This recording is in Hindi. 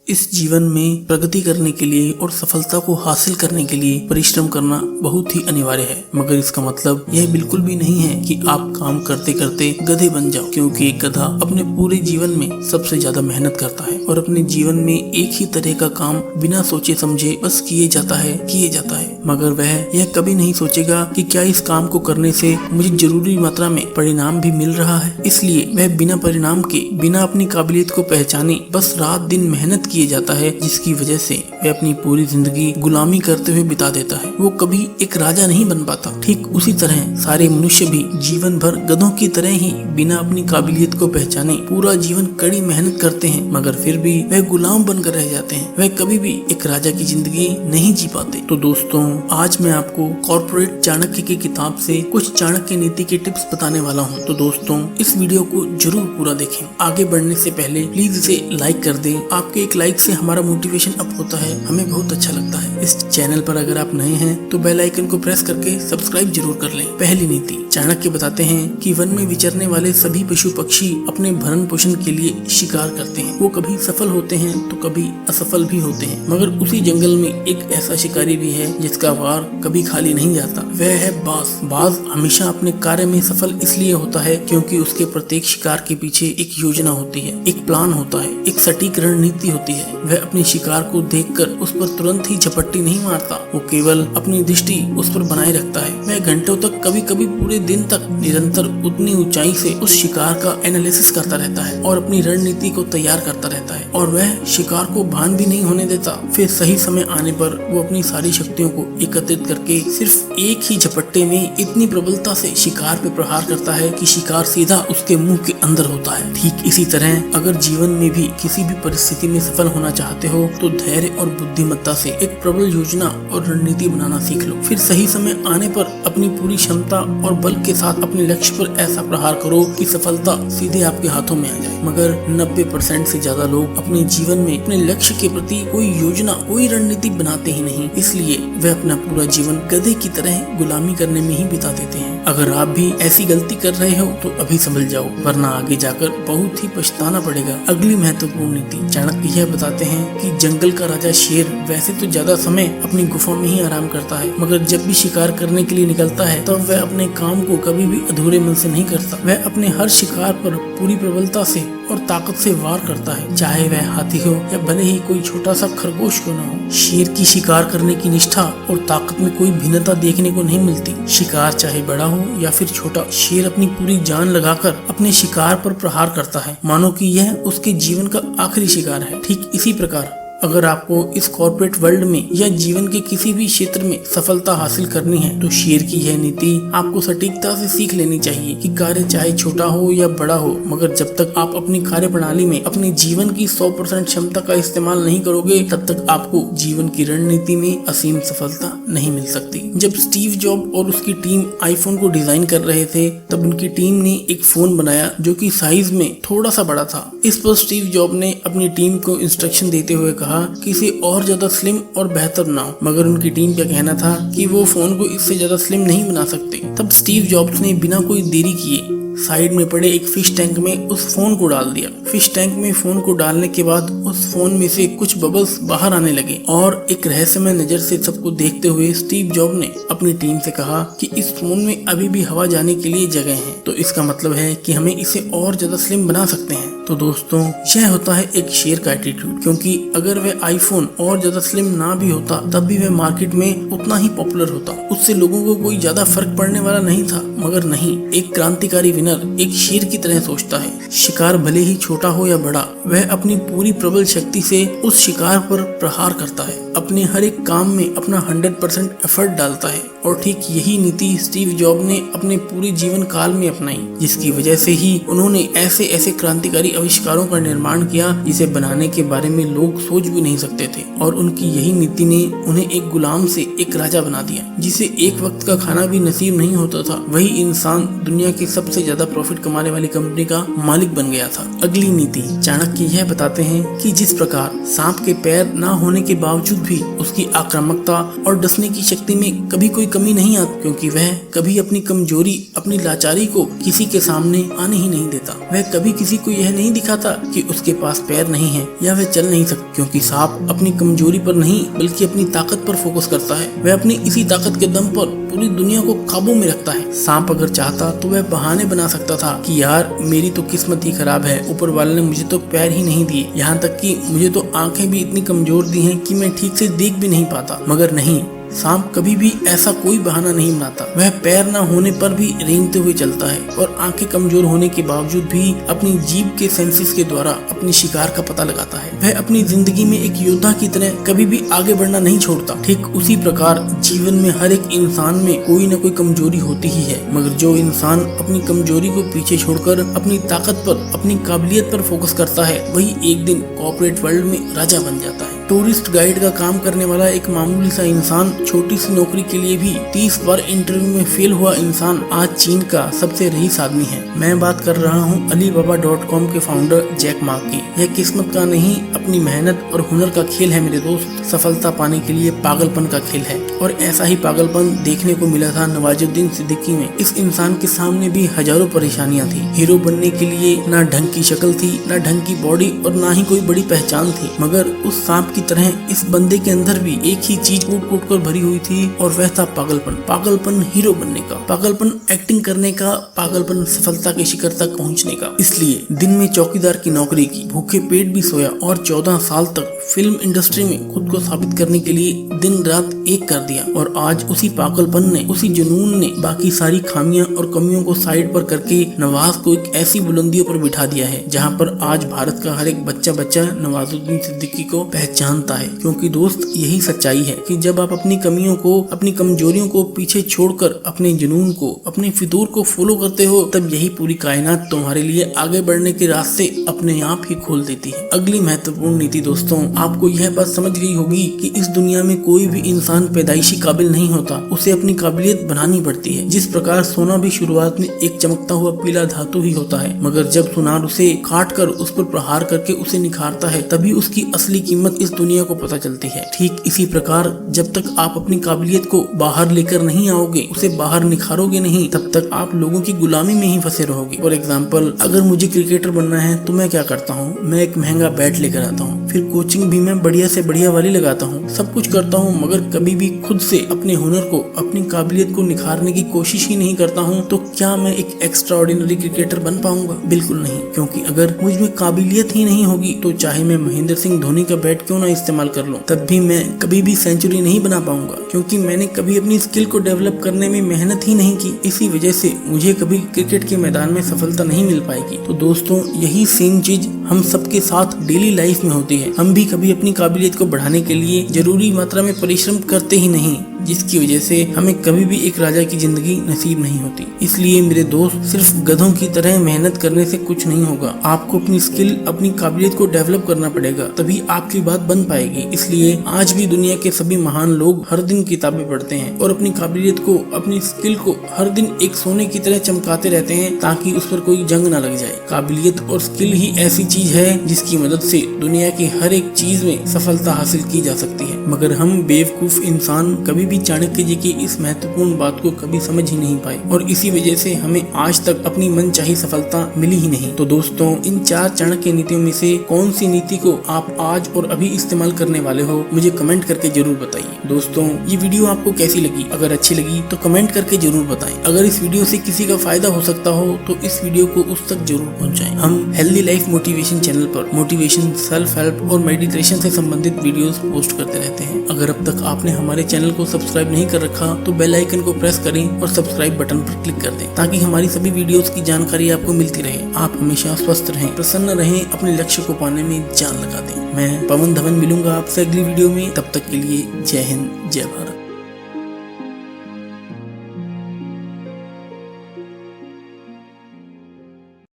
इस जीवन में प्रगति करने के लिए और सफलता को हासिल करने के लिए परिश्रम करना बहुत ही अनिवार्य है, मगर इसका मतलब यह बिल्कुल भी नहीं है कि आप काम करते करते गधे बन जाओ, क्योंकि एक गधा अपने पूरे जीवन में सबसे ज्यादा मेहनत करता है और अपने जीवन में एक ही तरह का काम बिना सोचे समझे बस किए जाता है, मगर वह यह कभी नहीं सोचेगा कि क्या इस काम को करने से मुझे जरूरी मात्रा में परिणाम भी मिल रहा है। इसलिए वह बिना परिणाम के, बिना अपनी काबिलियत को पहचाने बस रात दिन मेहनत किए जाता है, जिसकी वजह से वह अपनी पूरी जिंदगी गुलामी करते हुए बिता देता है। वो कभी एक राजा नहीं बन पाता। ठीक उसी तरह सारे मनुष्य भी जीवन भर गधों की तरह ही बिना अपनी काबिलियत को पहचाने पूरा जीवन कड़ी मेहनत करते हैं, मगर फिर भी वह गुलाम बनकर रह जाते हैं। वह कभी भी एक राजा की जिंदगी नहीं जी पाते। तो दोस्तों, आज मैं आपको कॉर्पोरेट चाणक्य की किताब से कुछ चाणक्य नीति के टिप्स बताने वाला हूँ। तो दोस्तों, इस वीडियो को जरूर पूरा देखें। आगे बढ़ने से पहले प्लीज इसे लाइक कर दें। आपके एक लाइक से हमारा मोटिवेशन अप होता है, हमें बहुत अच्छा लगता है। इस चैनल पर अगर आप नए हैं तो बेल आइकन को प्रेस करके सब्सक्राइब जरूर कर लें। पहली नीति, चाणक्य बताते हैं कि वन में विचरने वाले सभी पशु पक्षी अपने भरण पोषण के लिए शिकार करते हैं। वो कभी सफल होते हैं तो कभी असफल भी होते हैं, मगर उसी जंगल में एक ऐसा शिकारी भी है जिसका वार कभी खाली नहीं जाता। वह है बाज। बाज हमेशा अपने कार्य में सफल इसलिए होता है क्योंकि उसके प्रत्येक शिकार के पीछे एक योजना होती है, एक प्लान होता है, एक सटीक रणनीति होती है। वह अपने शिकार को देखकर उस पर तुरंत ही झपट्टी नहीं मारता, वो केवल अपनी दृष्टि उस पर बनाए रखता है। वह घंटों तक, कभी कभी पूरे दिन तक निरंतर उतनी ऊंचाई से उस शिकार का एनालिसिस करता रहता है और अपनी रणनीति को तैयार करता रहता है, और वह शिकार को भान भी नहीं होने देता। फिर सही समय आने पर वो अपनी सारी शक्तियों को एकत्रित करके सिर्फ एक ही झपट्टे में इतनी प्रबलता से शिकार पे प्रहार करता है कि शिकार सीधा उसके मुंह के अंदर होता है। ठीक इसी तरह अगर जीवन में भी किसी भी परिस्थिति में सफल होना चाहते हो तो धैर्य और बुद्धिमत्ता से एक प्रबल योजना और रणनीति बनाना सीख लो। फिर सही समय आने पर अपनी पूरी क्षमता और बल के साथ अपने लक्ष्य पर ऐसा प्रहार करो कि सफलता सीधे आपके हाथों में आ जाए। मगर 90% से ज्यादा लोग अपने जीवन में अपने लक्ष्य के प्रति कोई योजना, कोई रणनीति बनाते ही नहीं। इसलिए वे अपना पूरा जीवन गधे की तरह गुलामी करने में ही बिता देते हैं। अगर आप भी ऐसी गलती कर रहे हो तो अभी समझ जाओ, वरना आगे जाकर बहुत ही पछताना पड़ेगा। अगली महत्वपूर्ण नीति, चाणक्य यह बताते हैं कि जंगल का राजा शेर वैसे तो ज्यादा समय अपनी गुफा में ही आराम करता है, मगर जब भी शिकार करने के लिए निकलता है तब वह अपने काम को कभी भी अधूरे मन से नहीं करता। वह अपने हर शिकार पर पूरी प्रबलता से और ताकत से वार करता है, चाहे वह हाथी हो या भले ही कोई छोटा सा खरगोश क्यों न हो। शेर की शिकार करने की निष्ठा और ताकत में कोई भिन्नता देखने को नहीं मिलती। शिकार चाहे बड़ा हो या फिर छोटा, शेर अपनी पूरी जान लगाकर अपने शिकार पर प्रहार करता है, मानो कि यह उसके जीवन का आखिरी शिकार है। ठीक इसी प्रकार अगर आपको इस कॉर्पोरेट वर्ल्ड में या जीवन के किसी भी क्षेत्र में सफलता हासिल करनी है तो शेर की यह नीति आपको सटीकता से सीख लेनी चाहिए कि कार्य चाहे छोटा हो या बड़ा हो, मगर जब तक आप अपनी कार्य प्रणाली में अपने जीवन की 100% क्षमता का इस्तेमाल नहीं करोगे तब तक आपको जीवन की रणनीति में असीम सफलता नहीं मिल सकती। जब स्टीव जॉब और उसकी टीम आईफोन को डिजाइन कर रहे थे तब उनकी टीम ने एक फोन बनाया जो कि साइज में थोड़ा सा बड़ा था। इस पर स्टीव जॉब ने अपनी टीम को इंस्ट्रक्शन देते हुए कहा कि इसे और ज्यादा स्लिम और बेहतर बनाओ, मगर उनकी टीम का कहना था कि वो फोन को इससे ज्यादा स्लिम नहीं बना सकते। तब स्टीव जॉब्स ने बिना कोई देरी किए साइड में पड़े एक फिश टैंक में उस फोन को डाल दिया। फिश टैंक में फोन को डालने के बाद उस फोन में से कुछ बबल्स बाहर आने लगे और एक रहस्यमय नजर से सबको देखते हुए स्टीव जॉब ने अपनी टीम से कहा कि इस फोन में अभी भी हवा जाने के लिए जगह है, तो इसका मतलब है कि हमें इसे और ज्यादा स्लिम बना सकते हैं। तो दोस्तों, यह होता है एक शेर का एटीट्यूड, क्योंकि अगर वह आईफोन और ज्यादा स्लिम ना भी होता तब भी वह मार्केट में उतना ही पॉपुलर होता, उससे लोगों को कोई ज्यादा फर्क पड़ने वाला नहीं था। मगर नहीं, एक क्रांतिकारी विनर एक शेर की तरह सोचता है। शिकार भले ही छोटा हो या बड़ा, वह अपनी पूरी प्रबल शक्ति से उस शिकार पर प्रहार करता है, अपने हर एक काम में अपना 100% एफर्ट डालता है। और ठीक यही नीति स्टीव जॉब ने अपने पूरे जीवन काल में अपनाई, जिसकी वजह से ही उन्होंने ऐसे ऐसे क्रांतिकारी आविष्कारों का निर्माण किया जिसे बनाने के बारे में लोग सोच भी नहीं सकते थे। और उनकी यही नीति ने उन्हें एक गुलाम से एक राजा बना दिया, जिसे एक वक्त का खाना भी नसीब नहीं होता था। वही इंसान दुनिया के सबसे ज्यादा ज्यादा प्रॉफिट कमाने वाली कंपनी का मालिक बन गया था। अगली नीति, चाणक्य यह बताते हैं कि जिस प्रकार सांप के पैर ना होने के बावजूद भी उसकी आक्रामकता और डसने की शक्ति में कभी कोई कमी नहीं आती, क्योंकि वह कभी अपनी कमजोरी, अपनी लाचारी को किसी के सामने आने ही नहीं देता। वह कभी किसी को यह नहीं दिखाता कि उसके पास पैर नहीं है या वह चल नहीं सकता, क्योंकि सांप अपनी कमजोरी पर नहीं बल्कि अपनी ताकत पर फोकस करता है। वह अपनी इसी ताकत के दम पर पूरी दुनिया को काबू में रखता है। सांप अगर चाहता तो वह बहाने बना सकता था कि यार मेरी तो किस्मत ही खराब है, ऊपर वाले ने मुझे तो पैर ही नहीं दिए, यहाँ तक कि मुझे तो आंखें भी इतनी कमजोर दी हैं कि मैं ठीक से देख भी नहीं पाता। मगर नहीं, सांप कभी भी ऐसा कोई बहाना नहीं बनाता। वह पैर न होने पर भी रेंगते हुए चलता है और आंखें कमजोर होने के बावजूद भी अपनी जीभ के सेंसेस के द्वारा अपने शिकार का पता लगाता है। वह अपनी जिंदगी में एक योद्धा की तरह कभी भी आगे बढ़ना नहीं छोड़ता। ठीक उसी प्रकार जीवन में हर एक इंसान में कोई न कोई कमजोरी होती ही है, मगर जो इंसान अपनी कमजोरी को पीछे छोड़कर अपनी ताकत पर, अपनी काबिलियत पर फोकस करता है, वही एक दिन कॉर्पोरेट वर्ल्ड में राजा बन जाता है। टूरिस्ट गाइड का काम करने वाला एक मामूली सा इंसान छोटी सी नौकरी के लिए भी 30 बार इंटरव्यू में फेल हुआ इंसान आज चीन का सबसे रईस आदमी है। मैं बात कर रहा हूँ Alibaba.com के फाउंडर जैक मा की। यह किस्मत का नहीं, अपनी मेहनत और हुनर का खेल है मेरे दोस्त। सफलता पाने के लिए पागलपन का खेल है, और ऐसा ही पागलपन देखने को मिला था नवाजुद्दीन सिद्दीकी में। इस इंसान के सामने भी हजारों परेशानियां थी। हीरो बनने के लिए ना ढंग की शक्ल थी, ना ढंग की बॉडी और ना ही कोई बड़ी पहचान थी, मगर उस सांप की तरह इस बंदे के अंदर भी एक ही चीज कूट कूट कर भरी हुई थी, और वह था पागलपन। पागलपन हीरो बनने का, पागलपन एक्टिंग करने का, पागलपन सफलता के शिखर तक पहुंचने का। इसलिए दिन में चौकीदार की नौकरी की, भूखे पेट भी सोया और 14 साल तक फिल्म इंडस्ट्री में खुद को साबित करने के लिए दिन रात एक कर दिया। और आज उसी पागलपन ने, उसी जुनून ने बाकी सारी खामियां और कमियों को साइड पर करके नवाज को एक ऐसी बुलंदियों पर बिठा दिया है जहां पर आज भारत का हर एक बच्चा नवाजुद्दीन सिद्दीकी को पहचानता है। क्योंकि दोस्त यही सच्चाई है कि जब आप अपनी कमियों को, अपनी कमजोरियों को पीछे छोड़कर अपने जुनून को, अपने फितूर को फॉलो करते हो, तब यही पूरी कायनात तुम्हारे लिए आगे बढ़ने के रास्ते अपने आप ही खोल देती है। अगली महत्वपूर्ण नीति दोस्तों, आपको यह बात समझ गई होगी कि इस दुनिया में कोई भी इंसान पैदाइशी काबिल नहीं होता, उसे अपनी काबिलियत बनानी पड़ती है। जिस प्रकार सोना भी शुरुआत में एक चमकता हुआ पीला धातु ही होता है, मगर जब सुनार उसे काट कर उस पर प्रहार करके उसे निखारता है, तभी उसकी असली कीमत इस दुनिया को पता चलती है। ठीक इसी प्रकार जब तक आप अपनी काबिलियत को बाहर लेकर नहीं आओगे, उसे बाहर निखारोगे नहीं, तब तक आप लोगों की गुलामी में ही फंसे रहोगे। फॉर एग्जाम्पल, अगर मुझे क्रिकेटर बनना है तो मैं क्या करता हूँ, मैं एक महंगा बैट लेकर आता हूँ, फिर कोचिंग भी मैं बढ़िया से बढ़िया वाली लगाता हूँ, सब कुछ करता हूँ, मगर कभी भी खुद से अपने हुनर को, अपनी काबिलियत को निखारने की कोशिश ही नहीं करता हूँ, तो क्या मैं एक एक्स्ट्रा ऑर्डिनरी क्रिकेटर बन पाऊंगा? बिल्कुल नहीं। क्योंकि अगर मुझ में काबिलियत ही नहीं होगी तो चाहे मैं महेंद्र सिंह धोनी का बैट क्यों ना इस्तेमाल कर लूं, तब भी मैं कभी भी सेंचुरी नहीं बना पाऊंगा, क्योंकि मैंने कभी अपनी स्किल को डेवलप करने में मेहनत ही नहीं की। इसी वजह से मुझे कभी क्रिकेट के मैदान में सफलता नहीं मिल पाएगी। तो दोस्तों, यही सेम चीज हम सबके साथ डेली लाइफ में होती है। हम भी कभी अपनी काबिलियत को बढ़ाने के लिए जरूरी मात्रा में परिश्रम करते ही नहीं, जिसकी वजह से हमें कभी भी एक राजा की जिंदगी नसीब नहीं होती। इसलिए मेरे दोस्त, सिर्फ गधों की तरह मेहनत करने से कुछ नहीं होगा। आपको अपनी स्किल, अपनी काबिलियत को डेवलप करना पड़ेगा, तभी आपकी बात बन पाएगी। इसलिए आज भी दुनिया के सभी महान लोग हर दिन किताबें पढ़ते हैं और अपनी काबिलियत को, अपनी स्किल को हर दिन एक सोने की तरह चमकाते रहते हैं, ताकि उस पर कोई जंग न लग जाए। काबिलियत और स्किल ही ऐसी चीज है जिसकी मदद से दुनिया की हर एक चीज में सफलता हासिल की जा सकती है। मगर हम बेवकूफ इंसान कभी भी चाणक्य जी की इस महत्वपूर्ण बात को कभी समझ ही नहीं पाए, और इसी वजह से हमें आज तक अपनी मनचाही सफलता मिली ही नहीं। तो दोस्तों, इन 4 चाणक्य नीतियों में से कौन सी नीति को आप आज और अभी इस्तेमाल करने वाले हो, मुझे कमेंट करके जरूर बताइए। दोस्तों, ये वीडियो आपको कैसी लगी? अगर अच्छी लगी तो कमेंट करके जरूर बताएं। अगर इस वीडियो से किसी का फायदा हो सकता हो तो इस वीडियो को उस तक जरूर पहुंचाएं। हम हेल्दी लाइफ मोटिवेशन चैनल पर मोटिवेशन, सेल्फ हेल्प और मेडिटेशन से संबंधित वीडियोस पोस्ट करते रहते हैं। अगर अब तक आपने हमारे चैनल को सब्सक्राइब नहीं कर रखा तो बेल आइकन को प्रेस करें और सब्सक्राइब बटन पर क्लिक कर दें, ताकि हमारी सभी वीडियोस की जानकारी आपको मिलती रहे। आप हमेशा स्वस्थ रहें, प्रसन्न रहें, अपने लक्ष्य को पाने में जान लगा दें। मैं पवन धवन मिलूंगा आपसे अगली वीडियो में। तब तक के लिए जय हिंद, जय भारत।